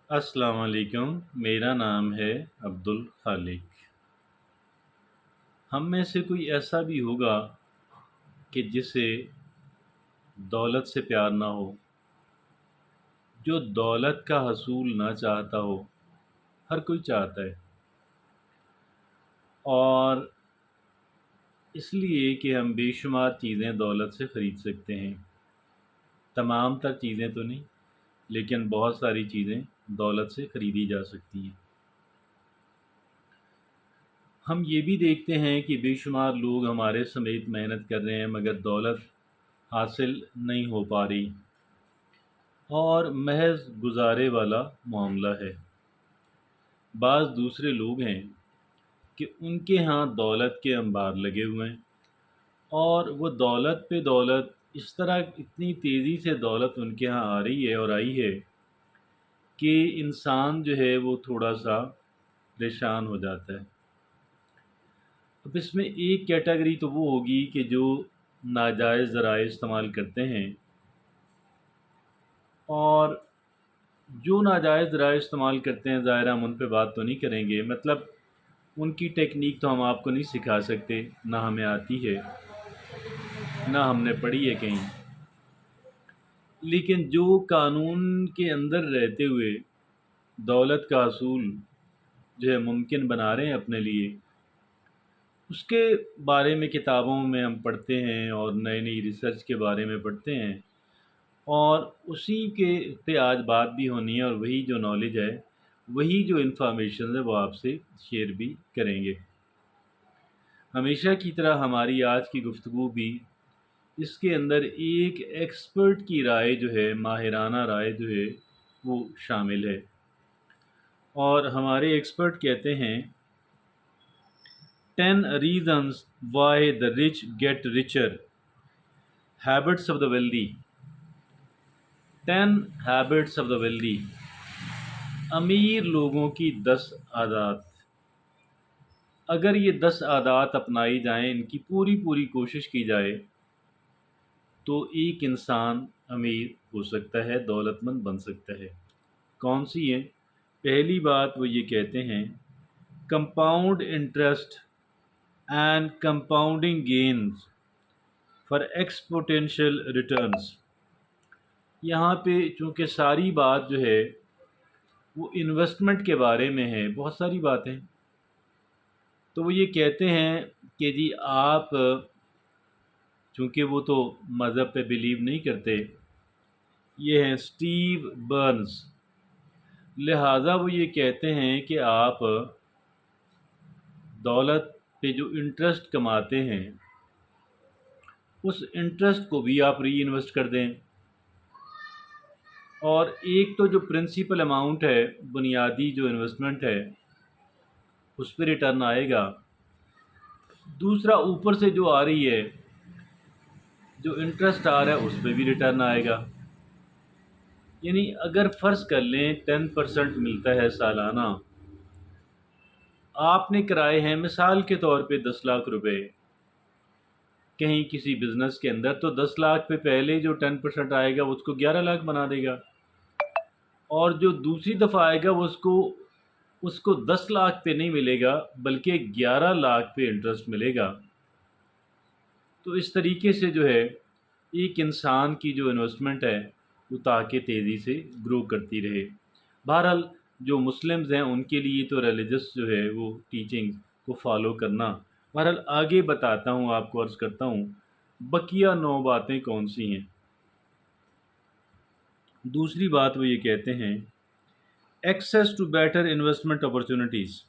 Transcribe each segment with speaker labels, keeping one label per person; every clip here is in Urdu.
Speaker 1: السلام علیکم، میرا نام ہے عبدل خالق۔ ہم میں سے کوئی ایسا بھی ہوگا کہ جسے دولت سے پیار نہ ہو، جو دولت کا حصول نہ چاہتا ہو۔ ہر کوئی چاہتا ہے، اور اس لیے کہ ہم بے شمار چیزیں دولت سے خرید سکتے ہیں۔ تمام تر چیزیں تو نہیں، لیکن بہت ساری چیزیں دولت سے خریدی جا سکتی ہیں۔ ہم یہ بھی دیکھتے ہیں کہ بے شمار لوگ ہمارے سمیت محنت کر رہے ہیں، مگر دولت حاصل نہیں ہو پا رہی، اور محض گزارے والا معاملہ ہے۔ بعض دوسرے لوگ ہیں کہ ان کے ہاں دولت کے انبار لگے ہوئے ہیں، اور وہ دولت پہ دولت اس طرح اتنی تیزی سے دولت ان کے ہاں آ رہی ہے اور آئی ہے کہ انسان جو ہے وہ تھوڑا سا پریشان ہو جاتا ہے۔ اب اس میں ایک کیٹیگری تو وہ ہوگی کہ جو ناجائز ذرائع استعمال کرتے ہیں، اور جو ناجائز ذرائع استعمال کرتے ہیں، ظاہر ہم ان پہ بات تو نہیں کریں گے، مطلب ان کی ٹیکنیک تو ہم آپ کو نہیں سکھا سکتے، نہ ہمیں آتی ہے، نہ ہم نے پڑھی ہے کہیں۔ لیکن جو قانون کے اندر رہتے ہوئے دولت کا حصول جو ہے ممکن بنا رہے ہیں اپنے لیے، اس کے بارے میں کتابوں میں ہم پڑھتے ہیں، اور نئی نئی ریسرچ کے بارے میں پڑھتے ہیں، اور اسی کے پہ آج بات بھی ہونی ہے، اور وہی جو نالج ہے، وہی جو انفارمیشن ہے، وہ آپ سے شیئر بھی کریں گے۔ ہمیشہ کی طرح ہماری آج کی گفتگو بھی اس کے اندر ایک ایکسپرٹ کی رائے جو ہے، ماہرانہ رائے جو ہے، وہ شامل ہے۔ اور ہمارے ایکسپرٹ کہتے ہیں 10 reasons why the rich get richer, habits of the wealthy۔ 10 habits of the wealthy، امیر لوگوں کی 10 عادات۔ اگر یہ 10 عادات اپنائی جائیں، ان کی پوری کوشش کی جائے، تو ایک انسان امیر ہو سکتا ہے، دولت مند بن سکتا ہے۔ کون سی ہیں؟ پہلی بات وہ یہ کہتے ہیں compound interest and compounding gains for exponential returns. یہاں پہ چونکہ ساری بات جو ہے وہ انویسٹمنٹ کے بارے میں ہے، بہت ساری باتیں، تو وہ یہ کہتے ہیں کہ جی آپ، چونکہ وہ تو مذہب پہ بیلیو نہیں کرتے، یہ ہیں اسٹیو برنز، لہٰذا وہ یہ کہتے ہیں کہ آپ دولت پہ جو انٹرسٹ کماتے ہیں، اس انٹرسٹ کو بھی آپ ری انویسٹ کر دیں، اور ایک تو جو پرنسپل اماؤنٹ ہے، بنیادی جو انویسٹمنٹ ہے، اس پہ ریٹرن آئے گا، دوسرا اوپر سے جو آ رہی ہے، جو انٹرسٹ آ رہا ہے، اس پہ بھی ریٹرن آئے گا۔ یعنی اگر فرض کر لیں 10% ملتا ہے سالانہ، آپ نے کرائے ہیں مثال کے طور پہ 10 لاکھ روپے کہیں کسی بزنس کے اندر، تو 10 لاکھ پہ پہلے جو 10% آئے گا، وہ اس کو 11 لاکھ بنا دے گا، اور جو دوسری دفعہ آئے گا، وہ اس کو 10 لاکھ پہ نہیں ملے گا، بلکہ 11 لاکھ پہ انٹرسٹ ملے گا۔ تو اس طریقے سے جو ہے ایک انسان کی جو انویسٹمنٹ ہے، وہ تاکہ تیزی سے گرو کرتی رہے۔ بہرحال جو مسلمز ہیں، ان کے لیے تو ریلیجس جو ہے وہ ٹیچنگ کو فالو کرنا۔ بہرحال آگے بتاتا ہوں، آپ کو عرض کرتا ہوں بقیہ 9 باتیں کون سی ہیں۔ دوسری بات وہ یہ کہتے ہیں access to better investment opportunities.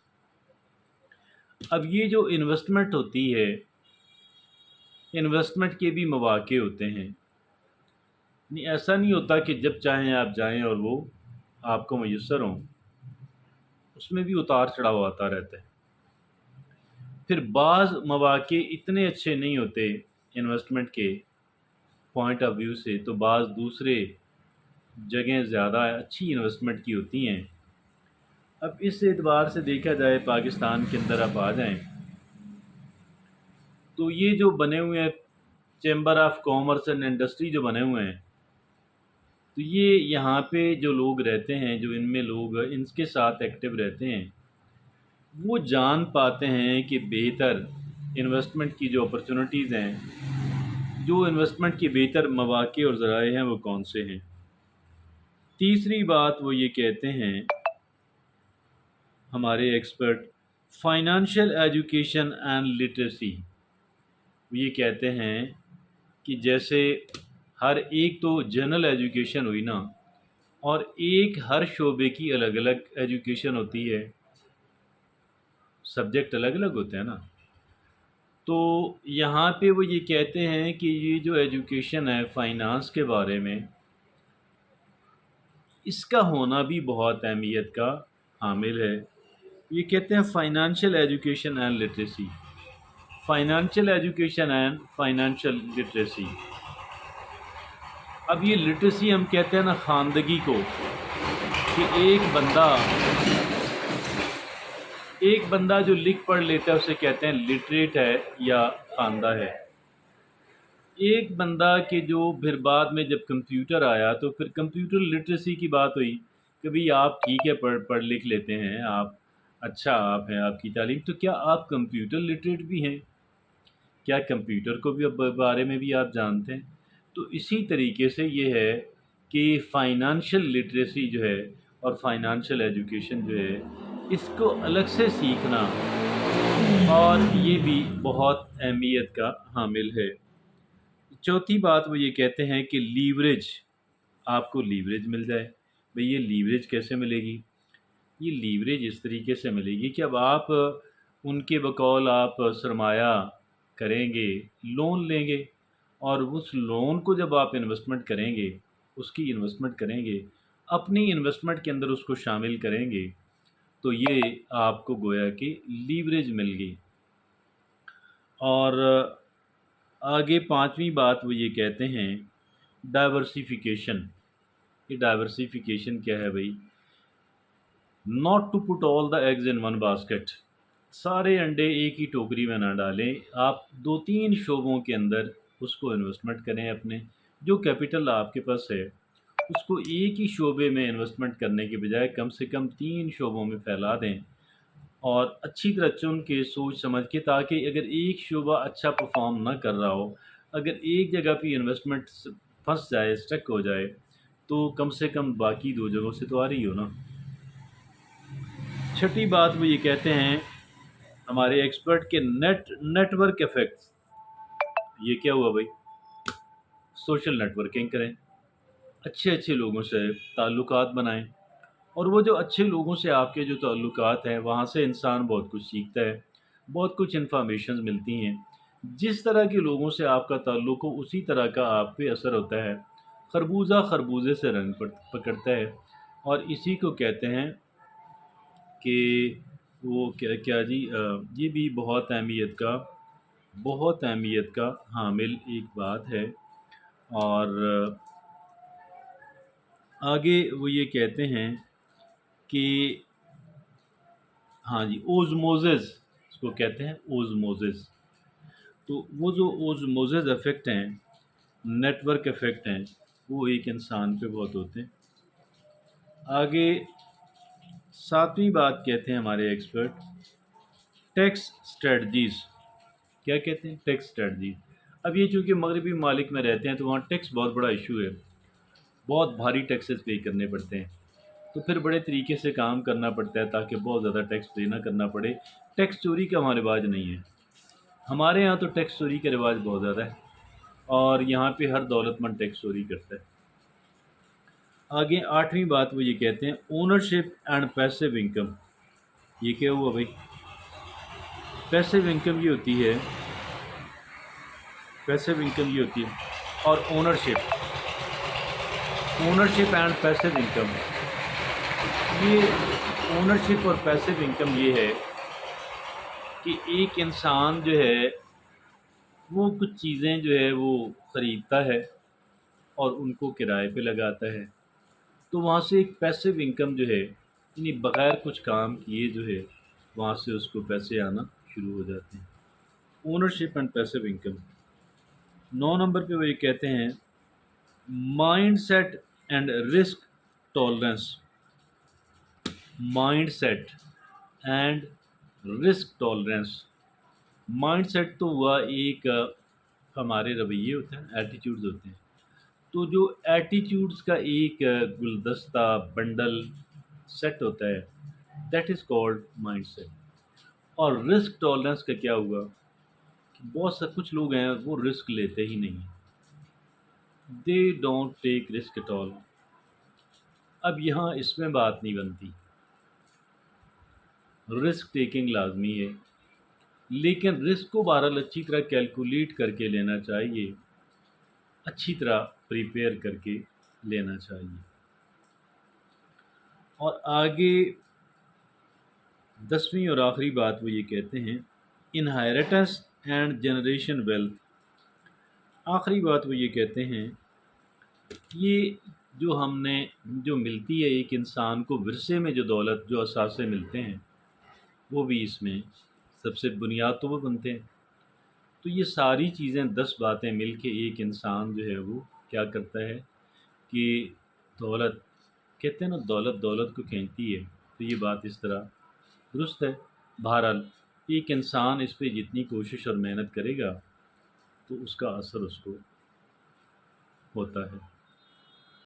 Speaker 1: اب یہ جو انویسٹمنٹ ہوتی ہے، انویسٹمنٹ کے بھی مواقع ہوتے ہیں، نہیں ایسا نہیں ہوتا کہ جب چاہیں آپ جائیں اور وہ آپ کو میسر ہوں، اس میں بھی اتار چڑھاؤ آتا رہتا ہے۔ پھر بعض مواقع اتنے اچھے نہیں ہوتے انویسٹمنٹ کے پوائنٹ آف ویو سے، تو بعض دوسرے جگہیں زیادہ اچھی انویسٹمنٹ کی ہوتی ہیں۔ اب اس اعتبار سے دیکھا جائے، پاکستان کے اندر آپ آ جائیں تو یہ جو بنے ہوئے ہیں chamber of commerce and industry جو بنے ہوئے ہیں، تو یہ یہاں پہ جو لوگ رہتے ہیں، جو ان میں لوگ ان کے ساتھ ایکٹیو رہتے ہیں، وہ جان پاتے ہیں کہ بہتر انویسٹمنٹ کی جو اپرچونٹیز ہیں، جو انویسٹمنٹ کی بہتر مواقع اور ذرائع ہیں، وہ کون سے ہیں۔ تیسری بات وہ یہ کہتے ہیں ہمارے expert, financial education and literacy, وہ یہ کہتے ہیں کہ جیسے ہر ایک تو جنرل ایجوکیشن ہوئی نا، اور ایک ہر شعبے کی الگ الگ ایجوکیشن ہوتی ہے، سبجیکٹ الگ الگ ہوتے ہیں نا۔ تو یہاں پہ وہ یہ کہتے ہیں کہ یہ جو ایجوکیشن ہے فائنانس کے بارے میں، اس کا ہونا بھی بہت اہمیت کا حامل ہے۔ یہ کہتے ہیں financial education and literacy, financial education and financial literacy. اب یہ لٹریسی ہم کہتے ہیں نا خواندگی کو، کہ ایک بندہ جو لکھ پڑھ لیتا ہے اسے کہتے ہیں لٹریٹ ہے یا خواندہ ہے۔ ایک بندہ کہ جو پھر بعد میں جب کمپیوٹر آیا تو پھر کمپیوٹر لٹریسی کی بات ہوئی کہ بھئی آپ ٹھیک ہے پڑھ لکھ لیتے ہیں آپ، اچھا آپ ہیں، آپ کی تعلیم، تو کیا آپ کمپیوٹر لٹریٹ بھی ہیں؟ کیا کمپیوٹر کو بھی بارے میں بھی آپ جانتے ہیں؟ تو اسی طریقے سے یہ ہے کہ فائنانشیل لٹریسی جو ہے اور فائنانشیل ایجوکیشن جو ہے، اس کو الگ سے سیکھنا، اور یہ بھی بہت اہمیت کا حامل ہے۔ چوتھی بات وہ یہ کہتے ہیں کہ لیوریج، آپ کو لیوریج مل جائے۔ بھئی یہ لیوریج کیسے ملے گی؟ یہ لیوریج اس طریقے سے ملے گی کہ اب آپ ان کے بقول آپ سرمایہ کریں گے، لون لیں گے، اور اس لون کو جب آپ انویسٹمنٹ کریں گے، اس کی انویسٹمنٹ کریں گے، اپنی انویسٹمنٹ کے اندر اس کو شامل کریں گے، تو یہ آپ کو گویا کہ لیوریج مل گئی۔ اور آگے پانچویں بات وہ یہ کہتے ہیں ڈائیورسیفیکیشن۔ یہ ڈائیورسیفیکیشن کیا ہے بھائی؟ Not to put all the eggs in one basket, سارے انڈے ایک ہی ٹوکری میں نہ ڈالیں، آپ 2-3 شعبوں کے اندر اس کو انویسٹمنٹ کریں، اپنے جو کیپٹل آپ کے پاس ہے اس کو ایک ہی شعبے میں انویسٹمنٹ کرنے کے بجائے کم سے کم 3 شعبوں میں پھیلا دیں، اور اچھی طرح چن کے سوچ سمجھ کے، تاکہ اگر ایک شعبہ اچھا پرفارم نہ کر رہا ہو، اگر ایک جگہ پہ انویسٹمنٹ پھنس جائے، اسٹک ہو جائے، تو کم سے کم باقی 2 جگہوں سے تو آ رہی ہو نا۔ چھٹی بات وہ یہ کہتے ہیں ہمارے ایکسپرٹ کے نیٹ ورک ایفیکٹس۔ یہ کیا ہوا بھائی؟ سوشل نیٹ ورکنگ کریں، اچھے لوگوں سے تعلقات بنائیں، اور وہ جو اچھے لوگوں سے آپ کے جو تعلقات ہیں، وہاں سے انسان بہت کچھ سیکھتا ہے، بہت کچھ انفارمیشنز ملتی ہیں۔ جس طرح کے لوگوں سے آپ کا تعلق ہو، اسی طرح کا آپ پہ اثر ہوتا ہے۔ خربوزہ خربوزے سے رنگ پکڑتا ہے، اور اسی کو کہتے ہیں کہ وہ کیا جی، یہ بھی بہت اہمیت کا حامل ایک بات ہے۔ اور آگے وہ یہ کہتے ہیں کہ ہاں جی، اوزموزز، اس کو کہتے ہیں اوزموزز۔ تو وہ جو اوزموزز افیکٹ ہیں، نیٹ ورک افیکٹ ہیں، وہ ایک انسان پہ بہت ہوتے ہیں۔ آگے 7ویں بات کہتے ہیں ہمارے ایکسپرٹ، ٹیکس اسٹریٹجیز۔ کیا کہتے ہیں؟ Tax strategies. اب یہ چونکہ مغربی ممالک میں رہتے ہیں تو وہاں ٹیکس بہت بڑا ایشو ہے، بہت بھاری ٹیکسز پے کرنے پڑتے ہیں، تو پھر بڑے طریقے سے کام کرنا پڑتا ہے تاکہ بہت زیادہ ٹیکس پے نہ کرنا پڑے۔ ٹیکس چوری کا وہاں رواج نہیں ہے، ہمارے ہاں تو ٹیکس چوری کا رواج بہت زیادہ ہے، اور یہاں پہ ہر دولت مند ٹیکس چوری کرتا ہے۔ آگے 8ویں بات وہ یہ کہتے ہیں اونرشپ اینڈ پیسو انکم۔ یہ کیا ہوا بھائی؟ پیسو انکم یہ ہوتی ہے، اور اونرشپ اینڈ پیسو انکم، یہ اونرشپ اور پیسو انکم یہ ہے کہ ایک انسان جو ہے وہ کچھ چیزیں جو ہے وہ خریدتا ہے اور ان کو کرائے پہ لگاتا ہے، تو وہاں سے ایک پیسو انکم جو ہے، یعنی بغیر کچھ کام کیے جو ہے وہاں سے اس کو پیسے آنا شروع ہو جاتے ہیں۔ Ownership and passive income. 9 نمبر پہ وہ یہ کہتے ہیں mindset and risk tolerance, mindset and risk tolerance. Mindset تو ہوا ایک ہمارے رویے ہوتے ہیں، ایٹیٹیوڈز ہوتے ہیں، تو جو ایٹیٹیوڈز کا ایک گلدستہ بنڈل سیٹ ہوتا ہے، that is called mind set. اور رسک ٹالرنس کا کیا ہوا کہ بہت سے کچھ لوگ ہیں وہ رسک لیتے ہی نہیں، they don't take risk at all. اب یہاں اس میں بات نہیں بنتی، رسک ٹیکنگ لازمی ہے، لیکن رسک کو بہرحال اچھی طرح کیلکولیٹ کر کے لینا چاہیے، اچھی طرح پریپیئر کر کے لینا چاہیے۔ اور آگے 10ویں اور آخری بات وہ یہ کہتے ہیں، انہیریٹنس اینڈ جنریشن ویلتھ۔ آخری بات وہ یہ کہتے ہیں، یہ جو ہم نے جو ملتی ہے ایک انسان کو ورثے میں، جو دولت جو اثاثے ملتے ہیں، وہ بھی اس میں سب سے بنیاد تو وہ بنتے ہیں۔ تو یہ ساری چیزیں 10 باتیں مل کے ایک انسان جو ہے وہ کیا کرتا ہے کہ دولت، کہتے ہیں نا دولت دولت کو کھینچتی ہے، تو یہ بات اس طرح درست ہے۔ بہرحال ایک انسان اس پہ جتنی کوشش اور محنت کرے گا تو اس کا اثر اس کو ہوتا ہے۔